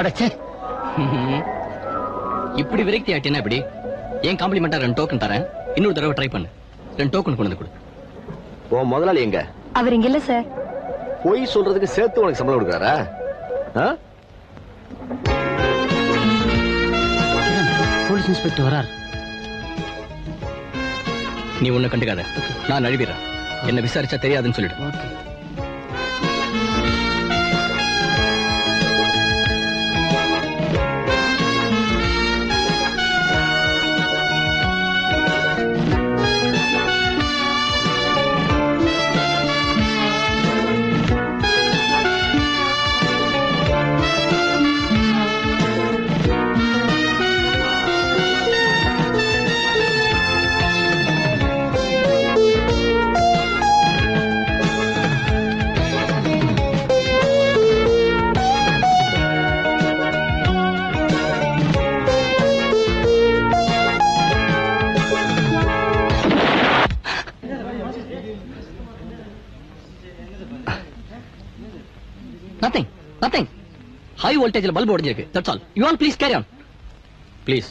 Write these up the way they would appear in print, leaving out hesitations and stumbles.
அடச்சே, இப்படி விரக்தி ஆட்டினா இப்படி ஏன் காம்ப்ளிமெண்டா 2 டோக்கன் தரேன், இன்னொரு தடவை ட்ரை பண்ணு. 2 டோக்கன் கொண்டு வந்து கொடு. ஓ முதலாளி எங்க? அவர் இங்க இல்ல சார். போய் சொல்றதுக்கு சேர்த்து உனக்கு சம்பளம் கொடுக்குறாரா? போலீஸ் இன்ஸ்பெக்டர் வரார். நீ ஒண்ணு கண்டுக்காத, நான் நழுவிடுறேன். என்ன விசாரிச்சா தெரியாதுன்னு சொல்லிடு. Okay. Nothing. High voltage bulb ஒடிஞ்சிருக்கு. That's all. You all please carry on. Please.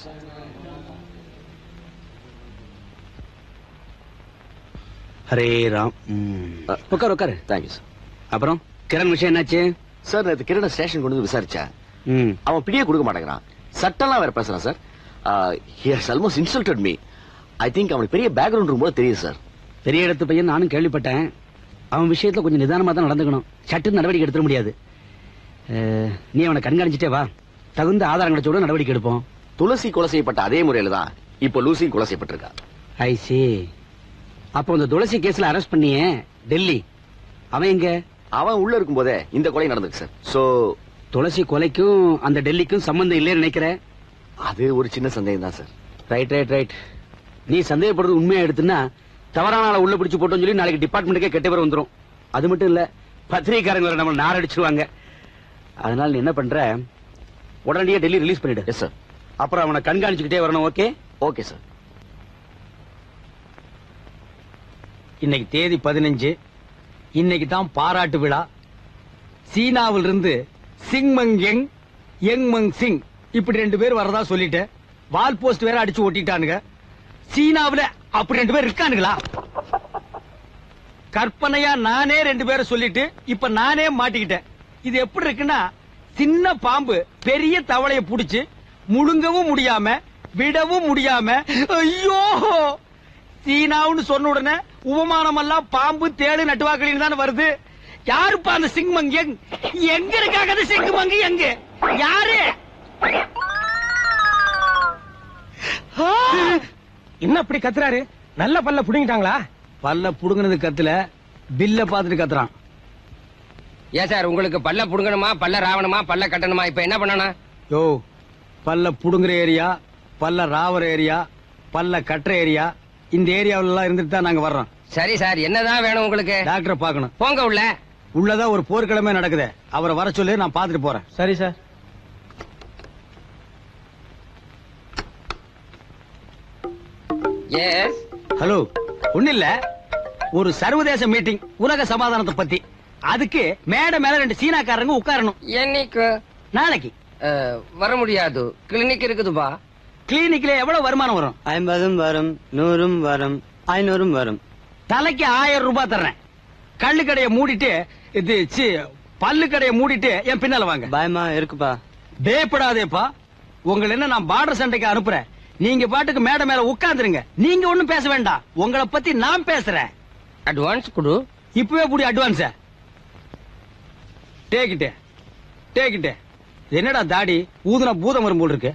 Hare Ram. உட்காரு. Thank you sir. அப்புறம் கிரண் விஷயம் என்னாச்சு? சார் நேற்று கிரண் ஸ்டேஷன் கொண்டு வந்து விசாரிச்சா அவன் பிடியே கொடுக்க மாட்டேங்கிறான். சட்டம்லாம் வேற பேசுறான் sir. he has almost insulted me. I think அவனுக்கு பெரிய பேக்ரவுண்ட் ரூம் போல தெரியுது சார். பெரிய இடத்து பையன் நானும் கேள்விப்பட்டேன். அவன் விஷயத்துல கொஞ்சம் நிதானமா தான் நடந்துக்கணும். சட்டு நடவடிக்கை எடுத்துட முடியாது. நீ அவனை கண்காணிச்சுட்டே வா. தகுந்த ஆதாரங்களை சொல்ல நடவடிக்கை எடுப்போம். துளசி கொலை செய்யப்பட்ட அதே முறையில தான் இப்போ லூசி கொலை செய்யப்பட்டிருக்கா. ஐ சி. அப்போ இந்த துளசி கேஸ்ல அரெஸ்ட் பண்ணியே டெல்லி, அவன் எங்க? அவன் உள்ள இருக்கும் போதே இந்த கொலை நடந்துருக்கு சார். சோ துளசி கொலைக்கும் அந்த டெல்லிக்கும் சம்பந்தம் இல்லைன்னு நினைக்கிறேன். அது ஒரு சின்ன சந்தேகம் தான் சார். ரைட். நீ சந்தேகப்படுறது உண்மையா எடுத்துன்னா தவறான ஆளை உள்ள பிடிச்சு போட்டோம்னு சொல்லி நாளைக்கு டிபார்ட்மெண்ட்டுக்கே கெட்ட பேர் வந்துடும். அது மட்டும் இல்ல, பத்திரிகைக்காரங்க நம்ம நாரடிச்சிருவாங்க. அதனால நீ என்ன பண்ற, உடனடியே டெல்லி ரிலீஸ் பண்ணிடு. Yes sir. அப்புறம் அவனை கண்காணிச்சுக்கிட்டே வரணும். ஓகே? Okay sir. இன்னைக்கு தேதி 15. இன்னைக்கு தான் பாராட்டு விழா. சீனாவில் இருந்து சிங்மங் யங் மங் சிங் இப்படி 2 பேர் வரதா சொல்லிட்டேன். வால் போஸ்ட் வேற அடிச்சு ஒட்டிட்டானுங்க. சீனாவுல அப்படி 2 பேர் இருக்கானுங்களா? கற்பனையா நானே 2 பேரை சொல்லிட்டு இப்ப நானே மாட்டிக்கிட்டேன். இது எப்படி இருக்குன்னா, சின்ன பாம்பு பெரிய தவளைய புடிச்சு முழுங்கவும் முடியாம விடவும் முடியாம, ஐயோ சீனாவுன்னு சொன்ன உடனே உபமானம் எல்லாம் பாம்பு தேடு நட்டுவாக்களின்னு தானே வருது. யாருப்பா அந்த சிங்மங் யங்? எங்க இருக்காங்க அந்த சிங்மங் யங்? யாரு? என்ன அப்படி கத்துறாரு? நல்ல பல்ல புடுங்கிட்டாங்களா? பல்ல புடுங்கினது கத்துல, பில்ல பாத்துட்டு கத்துறான். ஏன் சார், உங்களுக்கு பல்ல புடுங்கணுமா, பல்ல ராவணுமா, பல்ல கட்டணுமா? இப்ப என்ன பண்ணணும்? யோ, பல்ல புடுங்குற ஏரியா, பல்ல ராவற ஏரியா, பல்ல கட்டுற ஏரியா, இந்த ஏரியாவில எல்லாம் இருந்துட்டு தான் நாங்க வர்றோம். சரி சார், என்னதான் வேணும் உங்களுக்கு? டாக்டரை பாக்கணும். போங்க உள்ள. உள்ளதான் ஒரு போர்க்கிழமை நடக்குது, அவரை வர சொல்லி நான் பாத்துட்டு போறேன். சரி சார். எஸ். ஹலோ, ஒண்ணு இல்ல, ஒரு சர்வதேச மீட்டிங் உலக சமாதானத்தை பத்தி. அதுக்கு மேடை மேல 2 சீனாக்காரங்க உட்காரணும். என்னைக்கு? நாளைக்கு. வர முடியாது, கிளினிக் இருக்குதுப்பா. கிளினிக்ல எவ்வளவு வருமானம் வரும்? 50 வரும், 100 வரும், 500 வரும். தலைக்கு 1000 ரூபாய் தர்றேன். கள்ளு கடையை மூடிட்டு, பல்லு கடையை மூடிட்டு என் பின்னால வாங்க. பயமா இருக்குப்பா. பயப்படாதேப்பா. உங்களை என்ன நான் பார்டர் சண்டைக்கு அனுப்புறேன். நீங்க பாட்டுக்கு மேடை மேல உட்கார்ந்துருங்க. நீங்க ஒண்ணும் பேச வேண்டாம். உங்களை பத்தி நான் பேசுறேன். அட்வான்ஸ் கொடு. இப்பவே புடி அட்வான்ஸ். டேக்கிட்டு. என்னடா தாடி ஊதுனா பூதம் வரும் போல் இருக்கு.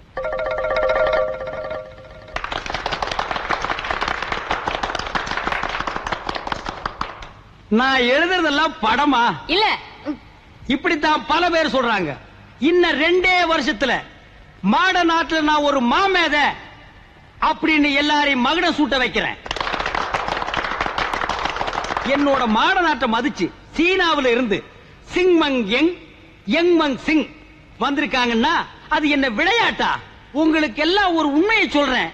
நான் எழுதுறதெல்லாம் படமா இல்ல? இப்படித்தான் பல பேர் சொல்றாங்க. இன்னும் 2 வருஷத்துல மாட நாட்டுல நான் ஒரு மாமேத அப்படின்னு எல்லாரையும் மகுடம் சூட்ட வைக்கிறேன். என்னோட மாட நாட்டை மதிச்சு சீனாவில இருந்து சிங்மங் யங் மங் சிங் வந்திருக்காங்கன்னா அது என்ன விளையாட்டா? உங்களுக்கு எல்லாம் ஒரு உண்மையை சொல்றேன்.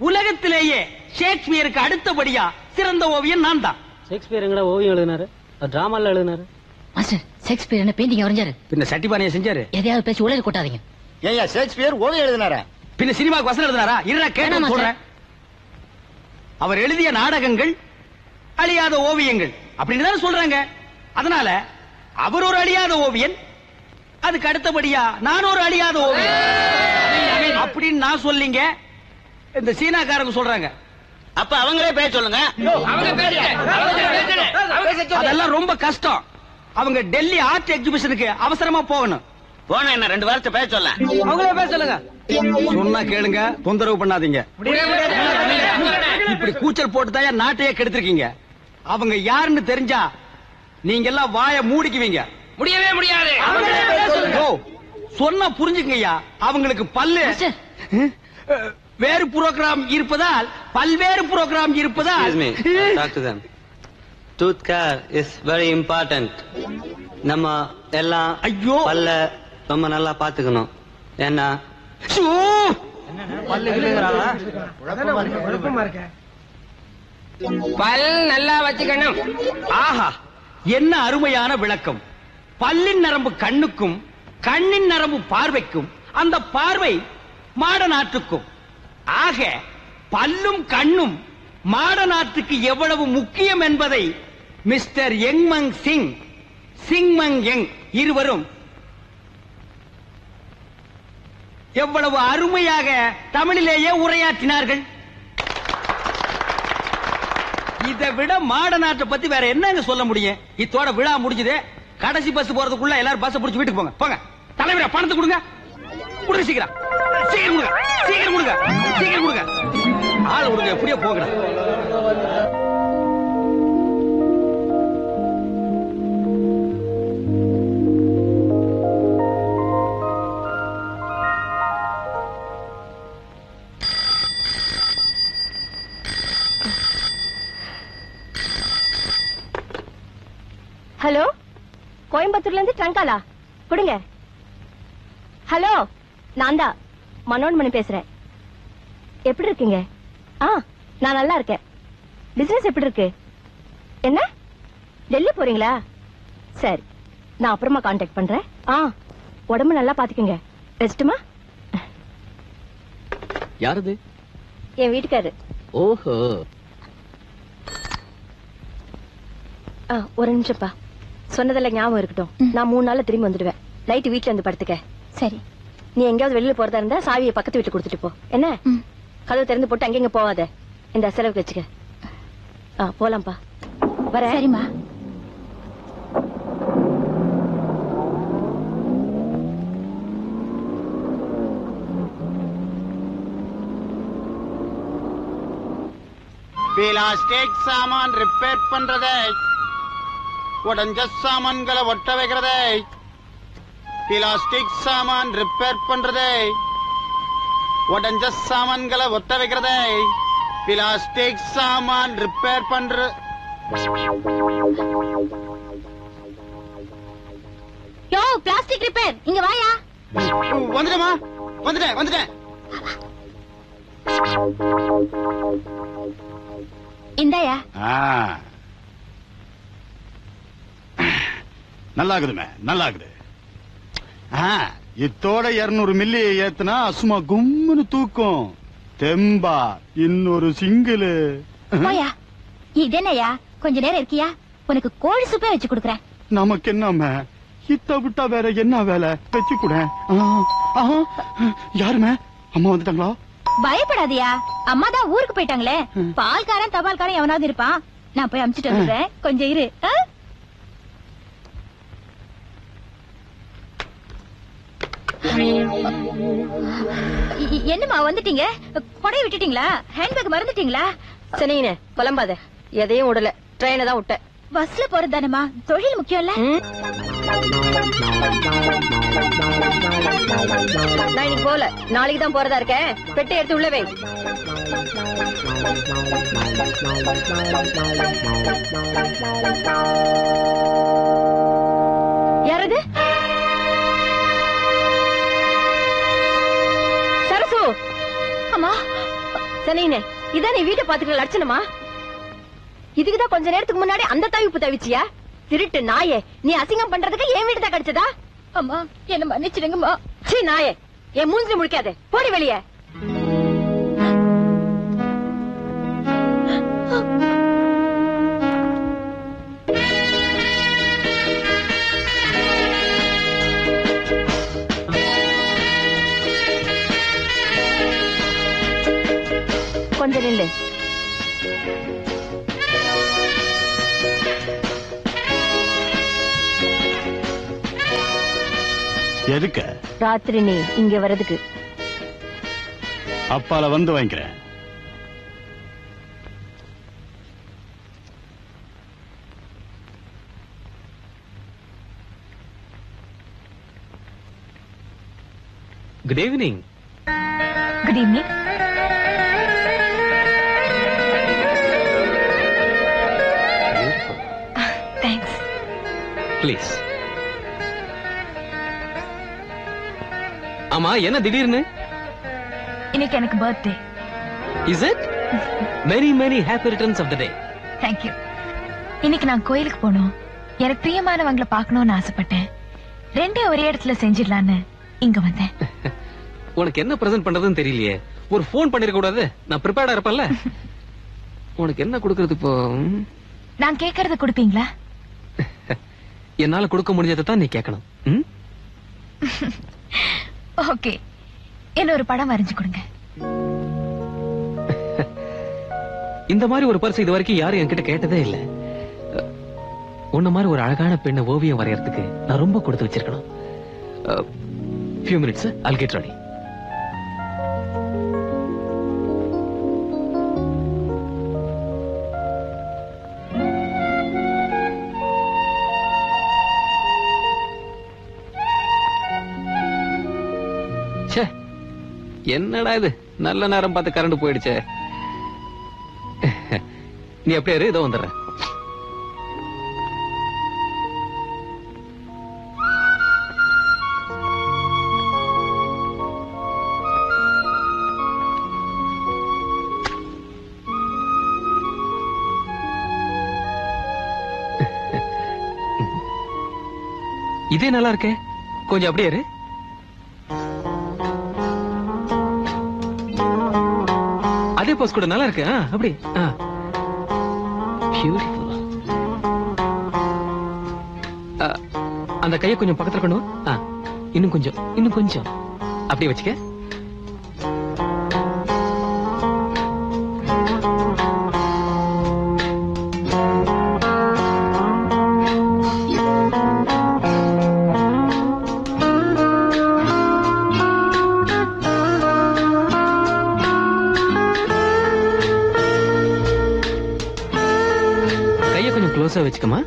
உலகத்திலேயே ஷேக்ஸ்பியருக்கு அடுத்தபடியா சிறந்த ஓவியம் நான் தான். ஷேக்ஸ்பியர் எங்கடா ஓவியம் எழுதினாரு? டிராமால எழுதினாரு. மாஸ்டர், ஷேக்ஸ்பியர் என்ன பெயிண்டிங் வரைஞ்சாரு? பின்ன சட்டிபானைய செஞ்சாரு. எதையாவது பேசி உலக கொட்டாதீங்க. ஏயா ஷேக்ஸ்பியர் ஓவியம் எழுதினாரா? பின்ன சினிமாக்கு வசனம் எழுதினாரா? இருடா கேட்டு சொல்றேன். அவர் எழுதிய நாடகங்கள் அழியாத ஓவியங்கள் அப்படின்னு தானே சொல்றாங்க. அதனால அவர் ஒரு அழியாத ஓவியன், அதுக்கு அடுத்தபடியா நான் ஒரு அழியாத ஓவியன் அப்படின்னு நான் சொல்லிங்க. இந்த சீனாக்காரங்க சொல்றாங்க. அப்ப அவங்களே பேச சொல்லுங்க. அதெல்லாம் ரொம்ப கஷ்டம். அவங்க டெல்லி ஆர்ட் எக்ஸிபிஷனுக்கு அவசரமா போகணும். போன என்ன 2 வாரத்தை பேச சொல்ல. அவங்களே பேச சொல்லுங்க. சொன்னா கேளுங்க, தொந்தரவு பண்ணாதீங்க. இப்படி கூச்சல் போட்டுதான் நாட்டையே கெடுத்திருக்கீங்க. அவங்க யாருன்னு தெரிஞ்சா நீங்க எல்லாம் வாய மூடிக்குவீங்க. முடியவே முடியாது. சொன்னா புரிஞ்சுக்கய்யா. அவங்களுக்கு பல்லு வேறு புரோகிராம் இருப்பதால், பல்வேறு புரோகிராம் இருப்பதால். Talk to them. Tooth care is very important. நம்ம எல்லாம் ஐயோ பல்ல ரொம்ப நல்லா பாத்துக்கணும். ஏன்னா பல் நல்லா வச்சுக்கணும். ஆஹா, என்ன அருமையான விளக்கம். பல்லின் நரம்பு கண்ணுக்கும், கண்ணின் நரம்பு பார்வைக்கும், அந்த பார்வை மாட நாட்டுக்கும். ஆக பல்லும் கண்ணும் மாட நாட்டுக்கு எவ்வளவு முக்கியம் என்பதை மிஸ்டர் யங்மங் சிங், சிங்மங் யங் இருவரும் எவ்வளவு அருமையாக தமிழிலேயே உரையாற்றினார்கள். இதை விட மாட நாட்டை பத்தி வேற என்னங்க சொல்ல முடியும்? இத்தோட விழா முடிஞ்சது. கடைசி பஸ் போறதுக்குள்ள எல்லாரும் பஸ் பிடிச்சு வீட்டுக்கு போங்க. போங்க தலைவரா, பணத்தை கொடுங்க. கொடுங்க சீக்கிரம், சீக்கிரம் கொடுங்க, சீக்கிரம் கொடுங்க, சீக்கிரம் கொடுங்க. ஆள் கொடுங்க, எப்படியோ போகணும். ஹலோ, கோயம்புத்தூர்ல இருந்து ட்ரங்காலா கொடுங்க. ஹலோ, நான் தான் மனோன்மணி பேசுறேன். எப்படி இருக்கீங்க? நான் நல்லா இருக்கேன். பிசினஸ் எப்படி இருக்கு? என்ன டெல்லி போறீங்களா? சரி, நான் அப்புறமா கான்டாக்ட் பண்றேன். உடம்பு நல்லா பாத்துக்கங்க. ரெஸ்ட்டுமா? யாரது? என் வீட்டுக்காரு. ஓஹோ, ஒரு நிமிஷம்ப்பா. சொன்னதெல்லாம் ஞாபகம் இருக்கட்டும். நான் 3 நாள்ல திரும்பி வந்துடுவேன். நைட்டு வீட்டுல இருந்து படுத்துக்க. சரி, நீ எங்கேயாவது வெளியில போறதா இருந்தா சாவியை பக்கத்து வீட்டுல கொடுத்துட்டு போ. என்ன, கதவு திறந்து போட்டு அங்கெங்க போவாத. இந்த செலவுக்கு வச்சுக்க. போலாம்ப்பா. வர. சரிம்மா. பிளாஸ்டிக் சாமான் ரிப்பேர் பண்றதே, உடஞ்ச சாமான்களை ஒட்ட வைக்கிறதே. பிளாஸ்டிக் சாமான் ரிப்பேர் பண்றதே, உடஞ்ச சாமான்களை ஒட்ட வைக்கிறதே. பிளாஸ்டிக் சாமான் ரிப்பேர் பண்ற. யோ, பிளாஸ்டிக் ரிப்பேர், இங்க வாயா. வந்துட்டேமா, வந்துட்டேன் வந்துட்டேன். இந்தாயா. நல்லாகுதுமே, நல்லாகுது. இத்தோட 200 மில்லி ஏத்துனா சும்மா கும்முன்னு தூக்கும். தெம்பா இன்னொரு சிங்கிள். போயா. இதென்னயா, கொஞ்ச நேரம் இருக்கியா? உனக்கு கோழி சூப்பே வச்சு கொடுக்கறேன். நமக்கு என்னமே, இத்த விட்டா வேற என்ன வேலை? வச்சு கூட. யாருமே அம்மா வந்துட்டாங்களா? பயப்படாதியா, அம்மா தான் ஊருக்கு போயிட்டாங்களே. பால்காரன் தபால்காரன் எவனாவது இருப்பான். நான் போய் அமிச்சிட்டு வந்துடுறேன். கொஞ்சம் இரு. என்னமா வந்துட்டீங்க? கொடைய விட்டுட்டீங்களா? ஹேண்ட்பேக் மறந்துட்டீங்களா? சனினே புலம்பாத. எதையும் விடல, ட்ரெயினை தான் விட்ட. பஸ்ல போறதானமா, தொழில் முக்கியம் இல்ல. நான் இன்னைக்கு போல, நாளைக்கு தான் போறதா இருக்கேன். பெட்டை எடுத்து உள்ள வை. யாரது? சரசு. அம்மா சனினே, இதான் நீ வீட்டை பாத்துக்கிற லட்சணமா? இதுக்குதான் கொஞ்ச நேரத்துக்கு முன்னாடி அந்த தவிப்பு தவிச்சியா? திருட்டு நாயே, நீ அசிங்கம் பண்றதுக்கு என் வீடு தான் கிடைச்சதா? அம்மா என்ன மன்னிச்சிடுங்கம்மா. சீ நாயே, என் மூஞ்சி முழிக்காதே, போடி வெளியே. கொஞ்சம் நில்லு. எதுக்கு? ராத்திரி நீ இங்க வர்றதுக்கு. அப்பால வந்து வாங்கிக்கிறேன். Good evening. Good evening. Thanks. Please. ஆமா, என்ன திடீர்னு? இன்னைக்கு எனக்கு birthday. Is it? Many many happy returns of the day. Thank you. இன்னைக்கு நான் கோயிலுக்கு போகணும். எனக்கு பிரியமானவங்களை பார்க்கணும்னு ஆசைப்பட்டேன். ரெண்டே ஒரே இடத்துல செஞ்சிடலான்னு இங்க வந்தேன். உனக்கு என்ன பிரசன்ட் பண்றதுன்னு தெரியலையே. ஒரு ஃபோன் பண்ணிருக்க கூடாது? நான் ப்ரிப்பேர்டா இருப்பேன்ல. உனக்கு என்ன கொடுக்கறது இப்போ? நான் கேக்குறத கொடுப்பீங்களா? என்னால கொடுக்க முடிஞ்சதை தான் நீ கேட்கணும். ஓகே, என்ன ஒரு படம் வரைஞ்சு கொடுங்க. இந்த மாதிரி ஒரு பரிசு இது வரைக்கும் யாரும் என்கிட்ட கேட்டதே இல்ல. உன்ன மாதிரி ஒரு அழகான பெண்ணை ஓவியம் வரையறதுக்கு நான் ரொம்ப கொடுத்து வச்சிருக்கணும். few minutes, I'll get ready. என்னடா இது, நல்ல நேரம் பார்த்து கரண்ட் போயிடுச்சே. நீ அப்படியே இரு, இதோ வந்துடுறேன். இதே நல்லா இருக்கே, கொஞ்சம் அப்படியே இரு. அதே போஸ் கூட நல்லா இருக்கு. அப்படி பியூட்டிஃபுல். அந்த கையை கொஞ்சம் பக்கத்துல கொண்டு வா. இன்னும் கொஞ்சம், இன்னும் கொஞ்சம் அப்படியே வச்சுக்க. க்ளோஸா வச்சுக்கமா.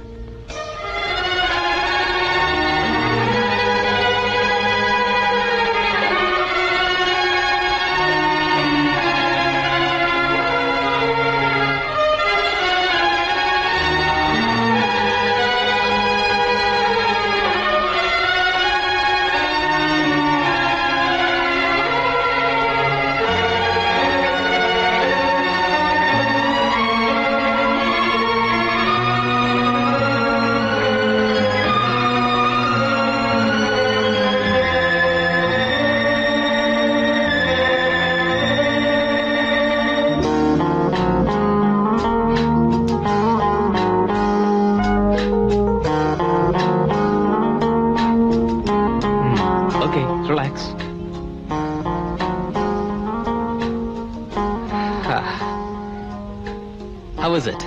How is it?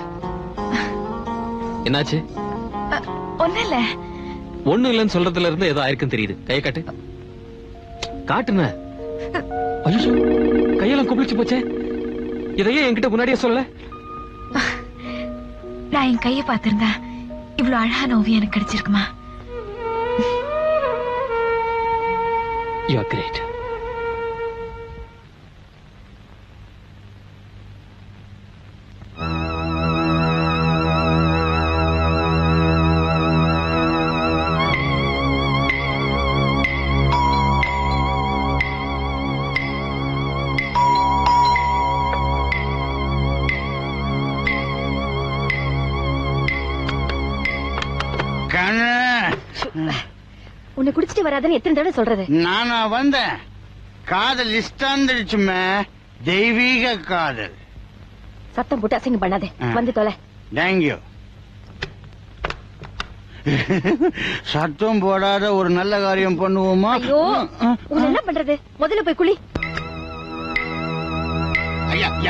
என்னாச்சு? ஒண்ணும் இல்ல. ஒண்ணும் இல்லன்னு சொல்றதுல இருந்து ஏதோ ஆயிருக்குன்னு தெரியுது. கையை காட்டு. காட்டுன. ஐயோ, கையெல்லாம் குப்பிளிச்சு போச்சே. இதையே என்கிட்ட முன்னாடியே சொல்ல. நான் என் கையை பார்த்திருந்தா இவ்வளவு அழகான ஓவியம் எனக்கு கிடைச்சிருக்குமா? You are great. உன்னை குடிச்சிட்டு வராதுன்னு எத்தனை தடவை சொல்றது? நானா வந்தேன், காதல் இஷ்டாந்துடுச்சுமே, தெய்வீக காதல். சத்தம் போட்டு அசிங்கம் பண்ணாதே, வந்து தொலை. தேங்க்யூ. சத்தம் போடாத ஒரு நல்ல காரியம் பண்ணுவோமா? ஐயோ, உன்னை என்ன பண்றது? முதல்ல போய் குளி.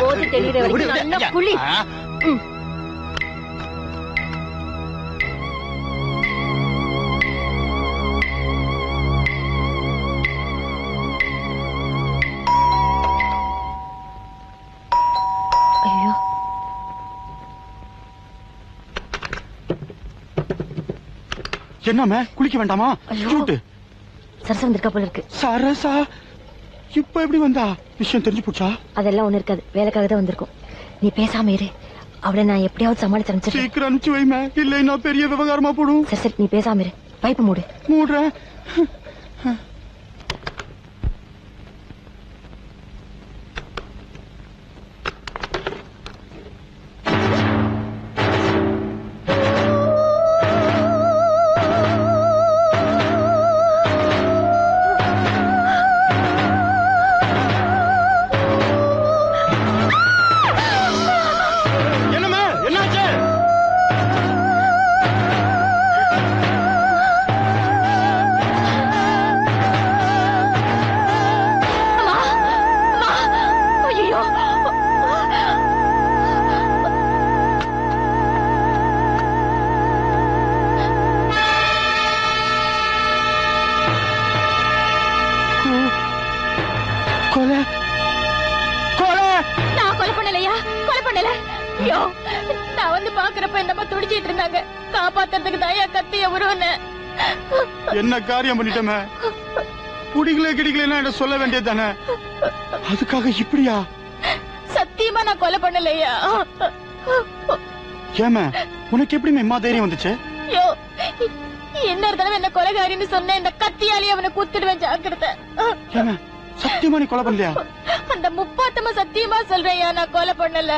போது தெளிகிற வரைக்கும் நல்லா குளி. ஐயோ, என்னமே குளிக்க வேண்டாமா? சரசா வந்திருக்கா போல இருக்கு. சரசா இப்ப எப்படி வந்தா? விஷயம் தெரிஞ்சு போச்சா? அதெல்லாம் ஒண்ணு இருக்காது, வேலைக்காக தான் வந்திருக்கும். நீ பேசாம இரு, அவளை நான் எப்படியாவது சமாளிச்சு அனுப்பிச்சிடுறேன். சீக்கிரம் அனுப்பிச்சு வைமே, இல்லைன்னா பெரிய விவகாரமா போடும். சரி சரி, நீ பேசாம இரு. பைப்பு மூடு. மூடுறேன். நான் வந்து பாக்குறப்ப என்னமா துடிச்சிட்டு இருந்தாங்க. காப்பாத்துறதுக்கு தாயா கத்திய உருவன. என்ன காரியம் பண்ணிட்டமே? குடிகளே கிடிகளே என்ன சொல்ல வேண்டியது தானே? அதுக்காக இப்படியா? சத்தியமா நான் கொலை பண்ணலையா? ஏமா உனக்கு எப்படி மேம்மா தைரியம் வந்துச்சு? யோ, இன்னொரு தடவை என்ன கொலைகாரின்னு சொன்ன இந்த கத்தியாலே அவனை குத்திடுவேன், ஜாக்கிரதை. ஏமா சத்தியமா நீ கொலை பண்ணலையா? அந்த முப்பாத்தமா சத்தியமா சொல்றேயா, நான் கொலை பண்ணல.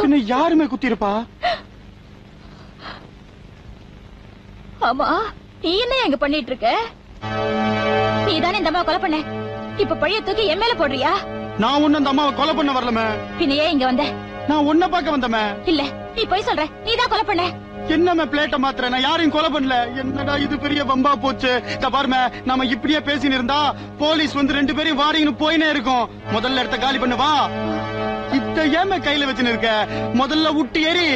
என்ன யாருமே குத்திருப்பா? ஆமா, நீ என்ன எங்க பண்ணிட்டு இருக்க? நீ தானே இந்த அம்மாவை கொலை பண்ண, இப்ப பழைய தூக்கி என் மேல போடுறியா? நான் ஒண்ணு அந்த அம்மாவை கொலை பண்ண வரலமே. பின்ன ஏன் இங்க வந்த? நான் உன்னை பார்க்க வந்தமே. இல்ல, நீ போய் சொல்ற, நீ தான் கொலை பண்ண. என்னமே பிளேட்ட மாத்திர, நான் யாரையும் கொலை பண்ணல. என்னடா இது பெரிய பம்பா போச்சு. பாருமே, நாம இப்படியே பேசின்னு இருந்தா போலீஸ் வந்து 2 பேரையும் வாரிங்கன்னு போயினே இருக்கும். முதல்ல இடத்த காலி பண்ணு வா. இத ஏமே கையில வச்சுன்னு இருக்க? முதல்ல விட்டு ஏறி